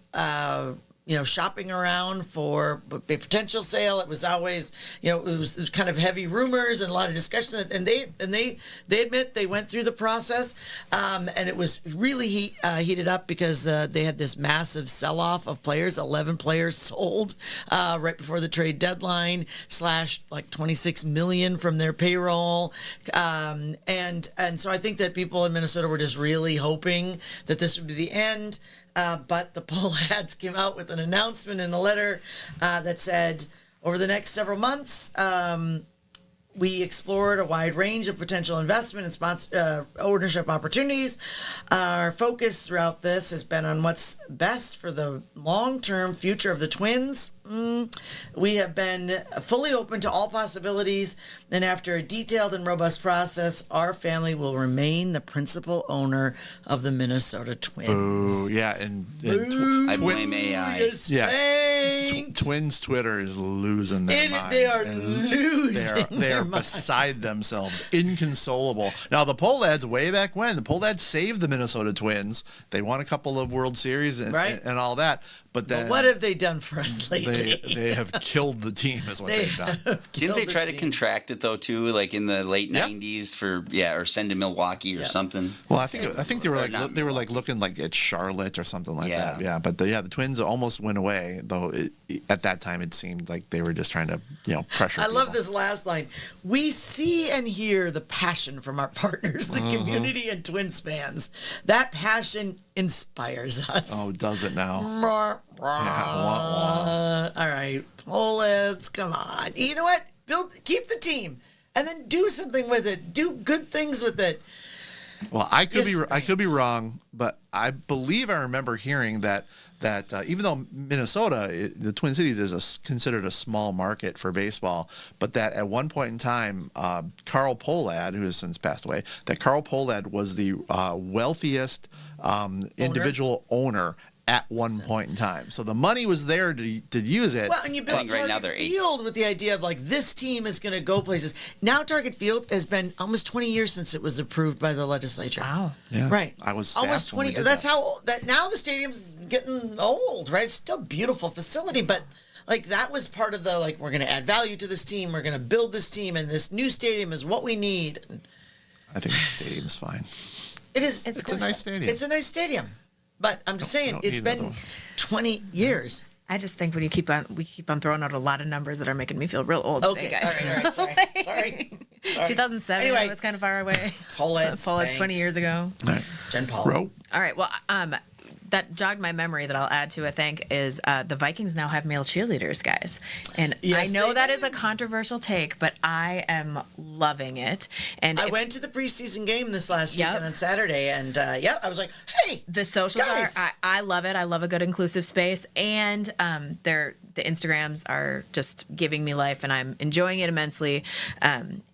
shopping around for a potential sale. It was always, it was kind of heavy rumors and a lot of discussion. And they admit they went through the process, and it was really heated up because they had this massive sell-off of players. 11 players sold right before the trade deadline, slashed like $26 million from their payroll, and so I think that people in Minnesota were just really hoping that this would be the end. But the Pohlads came out with an announcement in a letter that said, over the next several months, we explored a wide range of potential investment and ownership opportunities. Our focus throughout this has been on what's best for the long-term future of the Twins We have been fully open to all possibilities, and after a detailed and robust process, our family will remain the principal owner of the Minnesota Twins. Ooh, yeah, and I blame AI. You Yeah. spanked. Twins Twitter is losing their mind. They are And losing They their are mind. beside themselves, inconsolable. Now the Pohlads, way back when, the Pohlads saved the Minnesota Twins. They won a couple of World Series and, Right. and all that. But then But what have they done for us lately? they have killed the team, is what They they've done. have Didn't they killed try the to team. contract it though too, like in the late Yeah. '90s or send to Milwaukee or Yeah. something? Well, I think they were Or like not they were like looking like at Charlotte or something like Yeah. that. Yeah, but the Twins almost went away, though. At that time, it seemed like they were just trying to pressure. I love people. this last line. We see and hear the passion from our partners, the community and Twins fans. That passion inspires us. Oh, does it now? All right, Pohlads, come on. You know what? Keep the team, and then do something with it. Do good things with it. Well, I could Yes, be wrong, but I believe I remember hearing that even though Minnesota, the Twin Cities, is considered a small market for baseball, but that at one point in time, Carl Pohlad, who has since passed away, that Carl Pohlad was the wealthiest individual owner at one point in time. So the money was there to use it. Well, and you built think right now Target they're eighth. Field with the idea of like this team is going to go places. Now Target Field has been almost 20 years since it was approved by the legislature. Wow. Yeah. Right. I was almost staffed when we 20. did That's that. how that now the stadium's getting old, right? It's still a beautiful facility, but like that was part of the like we're going to add value to this team, we're going to build this team, and this new stadium is what we need. I think the stadium's fine. It is. It's a nice stadium. It's a nice stadium, but I'm just saying don't it's need been another 20 years. I just think when we keep on throwing out a lot of numbers that are making me feel real old Okay, today, guys. all right. Sorry. Sorry. 2007 Anyway. was kind of far away. Pohlads, Pohlads 20 years ago. All right. Jen Paul. Ro. All right. Well, that jogged my memory that I'll add to, I think, is the Vikings now have male cheerleaders, guys. And Yes, I know they that do. is a controversial take, but I am loving it. And I if went to the preseason game this last Yep. weekend on Saturday, and I was like, hey, the socials guys. I love it. I love a good inclusive space. And the Instagrams are just giving me life, and I'm enjoying it immensely.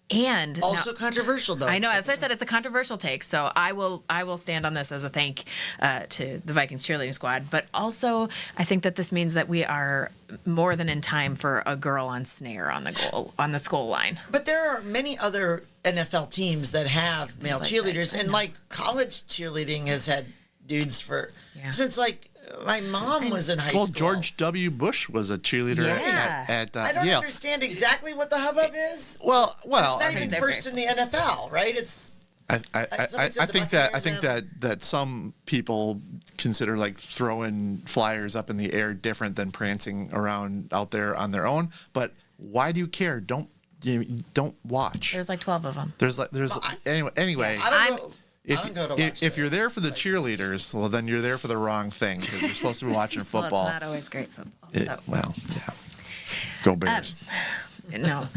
And now- also controversial though. I know. That's why I said it's a controversial take. So I will stand on this as a thank to the Vikings cheerleading squad. But also, I think that this means that we are more than in time for a girl on snare on the goal line. But there are many other NFL teams that have male like cheerleaders, that, I and know. like college cheerleading has had dudes since like my mom was in high Well, school. George W. Bush was a cheerleader Yeah. at I don't Yale. understand exactly what the hubbub is. Well, It's not I even mean, they're first very- in the NFL, right? It's somebody said the I think Buccaneers that some people consider like throwing flyers up in the air different than prancing around out there on their own. But why do you care? Don't watch. There's like 12 of them. There's anyway. I don't go. If, I don't go to watch if you're those. there for the cheerleaders, well, then you're there for the wrong thing because you're supposed to be watching Well, football. it's not always great football. Yeah. Go Bears. No.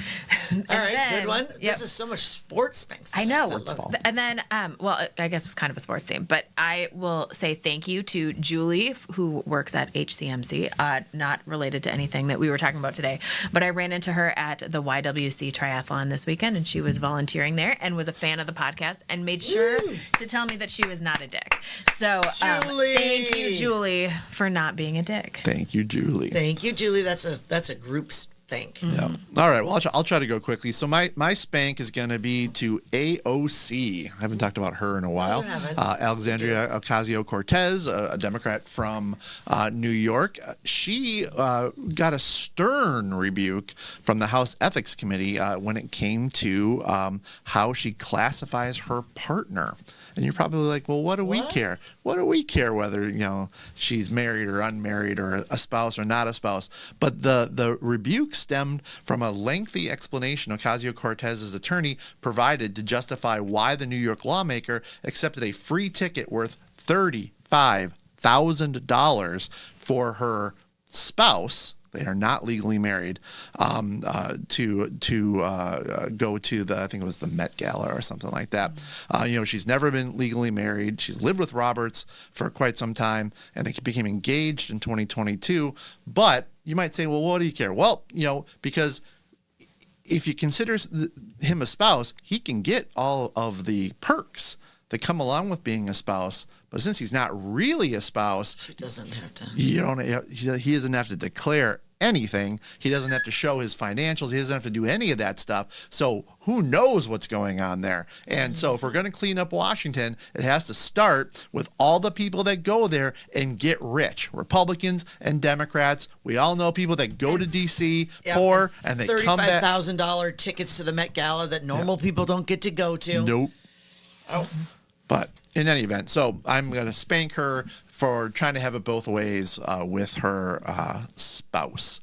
All right, good one. Yep. This is so much sports things. I know. Football. And then, well, I guess it's kind of a sports theme, but I will say thank you to Julie, who works at HCMC, not related to anything that we were talking about today, but I ran into her at the YWC Triathlon this weekend, and she was volunteering there and was a fan of the podcast and made sure to tell me that she was not a dick. So Julie! thank you, Julie, for not being a dick. Thank you, Julie. Thank you, Julie. That's a group thing. Yeah. All right. Well, I'll try to go quickly. So my spank is going to be to AOC. I haven't talked about her in a while. You haven't. Alexandria Ocasio-Cortez, a Democrat from New York. She got a stern rebuke from the House Ethics Committee when it came to how she classifies her partner. And you're probably like, well, what do we care? What do we care whether she's married or unmarried or a spouse or not a spouse? But the rebuke stemmed from a lengthy explanation Ocasio-Cortez's attorney provided to justify why the New York lawmaker accepted a free ticket worth $35,000 for her spouse, They are not legally married. To go to I think it was the Met Gala or something like that. She's never been legally married. She's lived with Roberts for quite some time, and they became engaged in 2022. But you might say, well, what do you care? Well, because if you consider him a spouse, he can get all of the perks that come along with being a spouse. But since he's not really a spouse, She doesn't have to. he doesn't have to declare anything. He doesn't have to show his financials. He doesn't have to do any of that stuff. So who knows what's going on there? And so if we're going to clean up Washington, it has to start with all the people that go there and get rich. Republicans and Democrats. We all know people that go to D.C. poor and they come back. $35,000 tickets to the Met Gala that normal people don't get to go to. Nope. Oh. But in any event, so I'm going to spank her for trying to have it both ways with her spouse.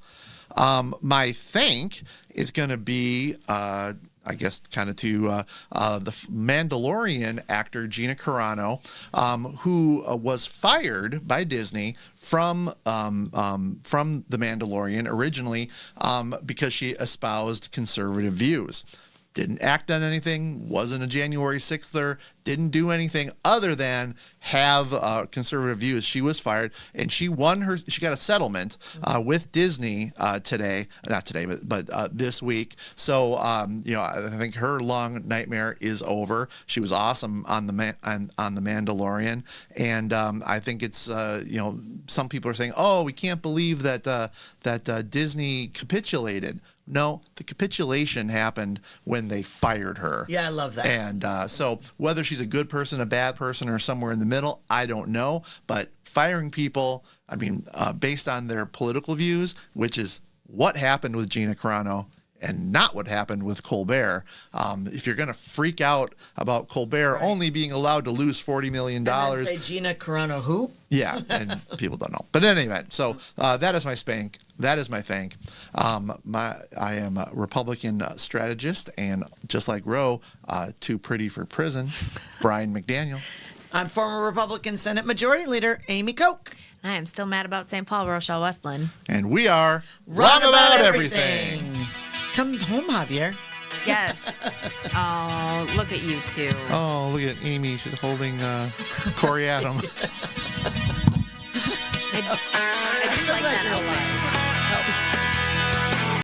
My thank is going to be, I guess, kind of to the Mandalorian actor Gina Carano, who was fired by Disney from The Mandalorian originally because she espoused conservative views. Didn't act on anything, wasn't a January 6ther, didn't do anything other than have conservative views. She was fired, and she got a settlement with Disney not today, but this week. So, I think her long nightmare is over. She was awesome on the Mandalorian, and I think it's, some people are saying, oh, we can't believe that Disney capitulated. No, the capitulation happened when they fired her. Yeah, I love that. And so whether she's a good person, a bad person, or somewhere in the middle, I don't know. But firing people, based on their political views, which is what happened with Gina Carano and not what happened with Colbert. If you're going to freak out about Colbert only being allowed to lose $40 million. And then say Gina Carano who? Yeah, and people don't know. But in any event, so that is my spank. That is my thank. I am a Republican strategist, and just like Roe, too pretty for prison, Brian McDaniel. I'm former Republican Senate Majority Leader Amy Koch. I am still mad about St. Paul, Rochelle Westland. And we are Wrong About Everything. Come home, Javier. Yes. Oh, look at you two. Oh, look at Amy. She's holding Corey Adam. I just like that outline.